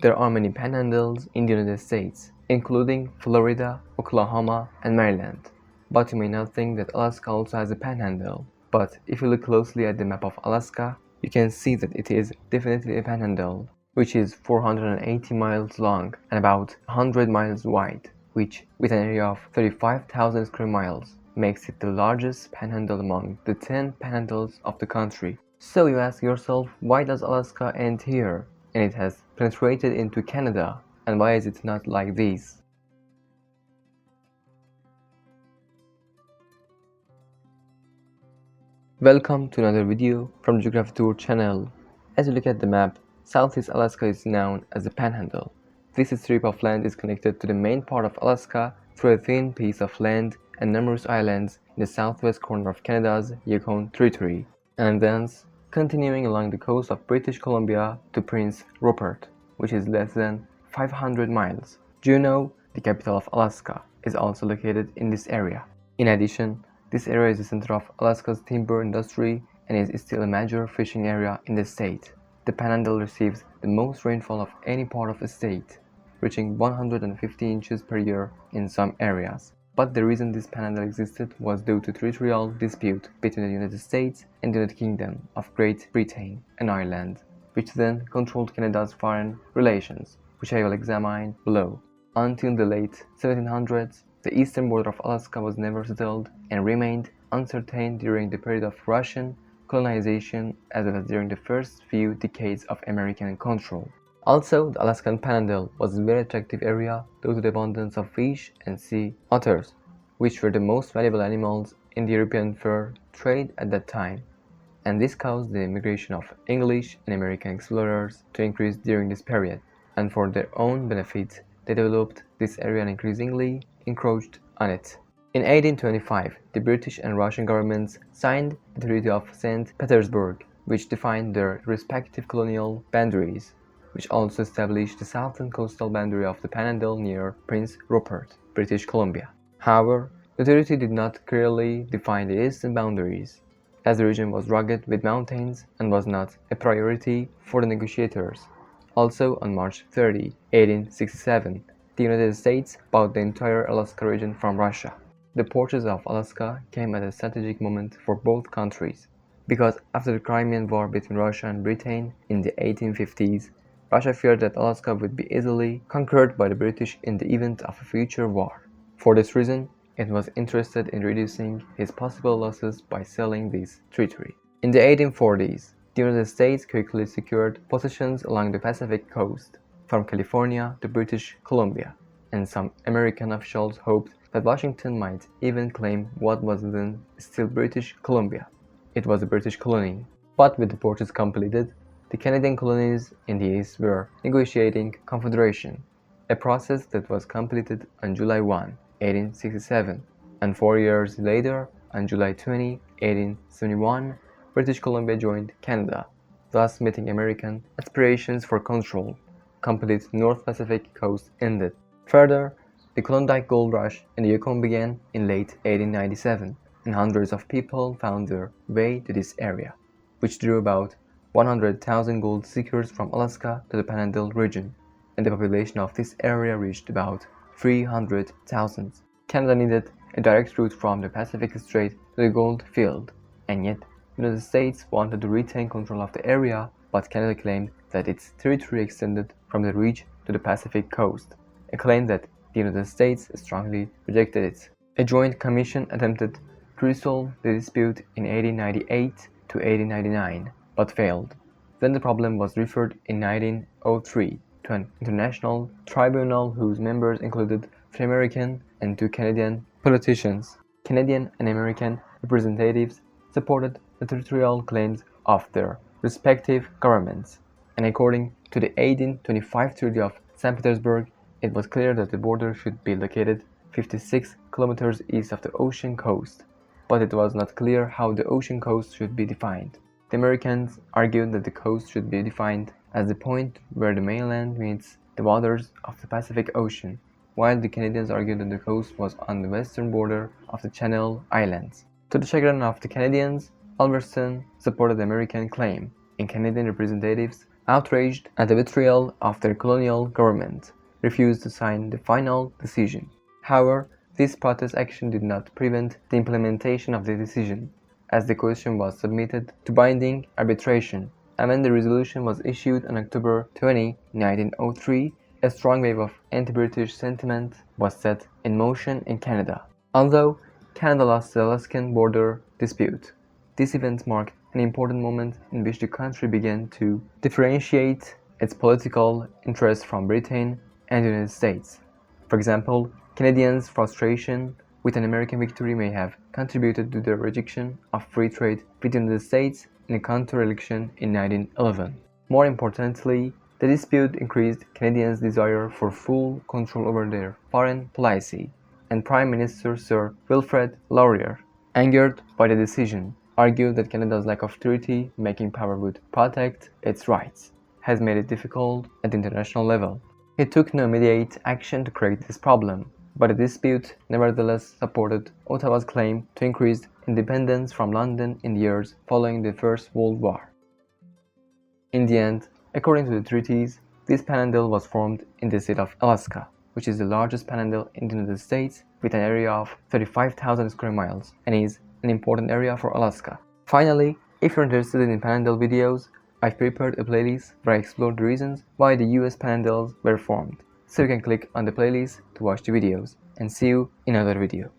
There are many panhandles in the United States, including Florida, Oklahoma, and Maryland. But you may not think that Alaska also has a panhandle. But if you look closely at the map of Alaska, you can see that it is definitely a panhandle, which is 480 miles long and about 100 miles wide, which, with an area of 35,000 square miles, makes it the largest panhandle among the 10 panhandles of the country. So you ask yourself, why does Alaska end here, and it has penetrated into Canada, and why is it not like these? Welcome to another video from Geography Tour channel. As you look at the map, Southeast Alaska is known as the Panhandle. This strip of land is connected to the main part of Alaska through a thin piece of land and numerous islands in the southwest corner of Canada's Yukon Territory, and thence continuing along the coast of British Columbia to Prince Rupert, which is less than 500 miles. Juneau, the capital of Alaska, is also located in this area. In addition, this area is the center of Alaska's timber industry and is still a major fishing area in the state. The Panhandle receives the most rainfall of any part of the state, reaching 150 inches per year in some areas. But the reason this Panhandle existed was due to territorial dispute between the United States and the United Kingdom of Great Britain and Ireland, which then controlled Canada's foreign relations, which I will examine below. Until the late 1700s, the eastern border of Alaska was never settled and remained uncertain during the period of Russian colonization as well as during the first few decades of American control. Also, the Alaskan Panhandle was a very attractive area due to the abundance of fish and sea otters, which were the most valuable animals in the European fur trade at that time, and this caused the immigration of English and American explorers to increase during this period, and for their own benefit, they developed this area and increasingly encroached on it. In 1825, the British and Russian governments signed the Treaty of St. Petersburg, which defined their respective colonial boundaries, which also established the southern coastal boundary of the Panhandle near Prince Rupert, British Columbia. However, the treaty did not clearly define the eastern boundaries, as the region was rugged with mountains and was not a priority for the negotiators. Also, on March 30, 1867, the United States bought the entire Alaska region from Russia. The purchase of Alaska came at a strategic moment for both countries, because after the Crimean War between Russia and Britain in the 1850s, Russia feared that Alaska would be easily conquered by the British in the event of a future war. For this reason, it was interested in reducing its possible losses by selling this territory. In the 1840s, the United States quickly secured positions along the Pacific coast, from California to British Columbia, and some American officials hoped that Washington might even claim what was then still British Columbia. It was a British colony. But with the purchase completed, the Canadian colonies in the east were negotiating confederation, a process that was completed on July 1, 1867, and 4 years later, on July 20, 1871, British Columbia joined Canada, thus meeting American aspirations for control. Complete North Pacific coast ended. Further, the Klondike Gold Rush in the Yukon began in late 1897, and hundreds of people found their way to this area, which drew about 100,000 gold seekers from Alaska to the Panhandle region, and the population of this area reached about 300,000. Canada needed a direct route from the Pacific Strait to the gold field, and yet the United States wanted to retain control of the area, but Canada claimed that its territory extended from the ridge to the Pacific coast, a claim that the United States strongly rejected it. A joint commission attempted to resolve the dispute in 1898 to 1899, but failed. Then the problem was referred in 1903 to an international tribunal whose members included 3 American and 2 Canadian politicians. Canadian and American representatives supported the territorial claims of their respective governments, and according to the 1825 Treaty of St. Petersburg, it was clear that the border should be located 56 kilometers east of the ocean coast, but it was not clear how the ocean coast should be defined. The Americans argued that the coast should be defined as the point where the mainland meets the waters of the Pacific Ocean, while the Canadians argued that the coast was on the western border of the Channel Islands. To the chagrin of the Canadians, Albertson supported the American claim, and Canadian representatives outraged at the betrayal of their colonial government, refused to sign the final decision. However, this protest action did not prevent the implementation of the decision, as the question was submitted to binding arbitration, and when the resolution was issued on October 20, 1903, a strong wave of anti-British sentiment was set in motion in Canada. Although Canada lost the Alaskan border dispute, this event marked an important moment in which the country began to differentiate its political interests from Britain and the United States. For example, Canadians' frustration with an American victory may have contributed to the rejection of free trade with the United States in a counter-election in 1911. More importantly, the dispute increased Canadians' desire for full control over their foreign policy, and Prime Minister Sir Wilfrid Laurier, angered by the decision, argued that Canada's lack of treaty-making power would protect its rights, has made it difficult at the international level. He took no immediate action to correct this problem, but the dispute nevertheless supported Ottawa's claim to increased independence from London in the years following the First World War. In the end, according to the treaties, this panhandle was formed in the state of Alaska, which is the largest panhandle in the United States with an area of 35,000 square miles and is an important area for Alaska. Finally, if you're interested in panhandle videos, I've prepared a playlist where I explore the reasons why the US panhandles were formed, so you can click on the playlist to watch the videos, and see you in another video.